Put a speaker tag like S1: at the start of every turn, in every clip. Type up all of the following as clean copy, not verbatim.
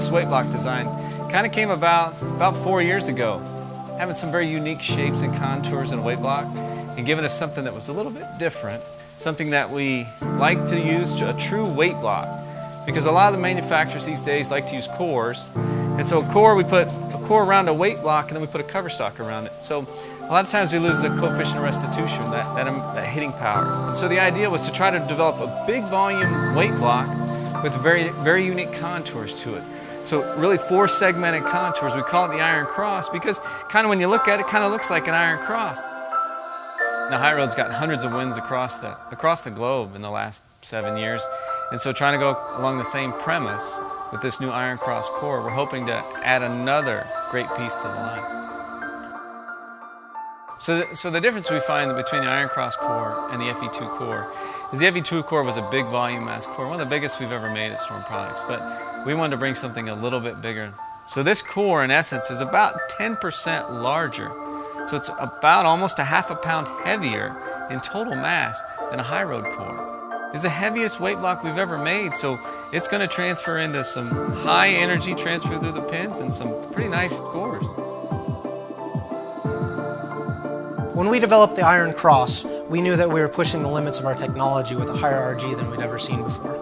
S1: This weight block design kind of came about 4 years ago, having some very unique shapes and contours in a weight block and giving us something that was a little bit different, something that we like to use, a true weight block, because a lot of the manufacturers these days like to use cores. And so a core, we put a core around a weight block and then we put a cover stock around it. So a lot of times we lose the coefficient of restitution, that hitting power. And so the idea was to try to develop a big volume weight block with very unique contours to it. So really 4 segmented contours. We call it the Iron Cross because kind of when you look at it, it kind of looks like an Iron Cross. Now High Road's got hundreds of wins across the globe in the last 7 years. And so trying to go along the same premise with this new Iron Cross core, we're hoping to add another great piece to the line. So the difference we find between the Iron Cross core and the FE2 core is the FE2 core was a big volume mass core, one of the biggest we've ever made at Storm Products, but we wanted to bring something a little bit bigger. So this core in essence is about 10% larger. So it's about almost a half a pound heavier in total mass than a High Road core. It's the heaviest weight block we've ever made, so it's going to transfer into some high energy transfer through the pins and some pretty nice scores.
S2: When we developed the Iron Cross, we knew that we were pushing the limits of our technology with a higher RG than we'd ever seen before.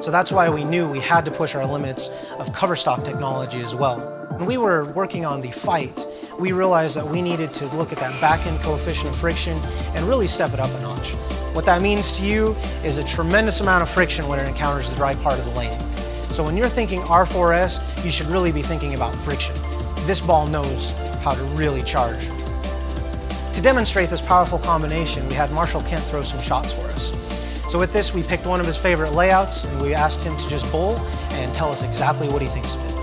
S2: So that's why we knew we had to push our limits of cover stock technology as well. When we were working on the Fight, we realized that we needed to look at that back-end coefficient of friction and really step it up a notch. What that means to you is a tremendous amount of friction when it encounters the dry part of the lane. So when you're thinking R4S, you should really be thinking about friction. This ball knows how to really charge. To demonstrate this powerful combination, we had Marshall Kent throw some shots for us. So with this, we picked one of his favorite layouts and we asked him to just bowl and tell us exactly what he thinks of it.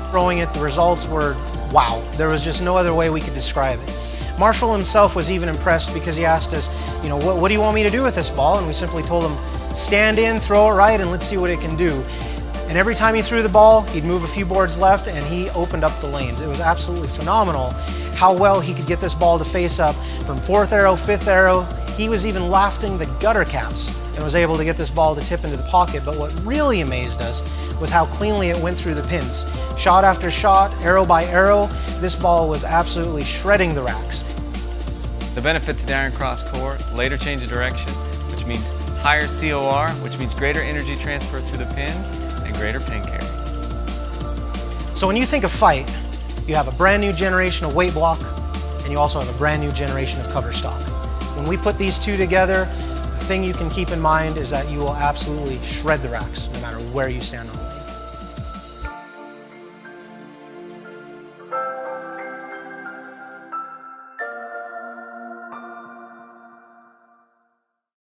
S2: Throwing it, the results were wow. There was just no other way we could describe it. Marshall himself was even impressed because he asked us, what do you want me to do with this ball? And we simply told him, stand in, throw it right, and let's see what it can do. And every time he threw the ball, he'd move a few boards left and he opened up the lanes. It was absolutely phenomenal how well he could get this ball to face up from 4th arrow, 5th arrow. He was even lofting the gutter caps and was able to get this ball to tip into the pocket. But what really amazed us was how cleanly it went through the pins. Shot after shot, arrow by arrow, this ball was absolutely shredding the racks.
S1: The benefits of the Iron Cross core: later change of direction, which means higher COR, which means greater energy transfer through the pins and greater pin carry.
S2: So when you think of Fight, you have a brand new generation of weight block and you also have a brand new generation of cover stock. When we put these two together, the thing you can keep in mind is that you will absolutely shred the racks no matter where you stand on the lane.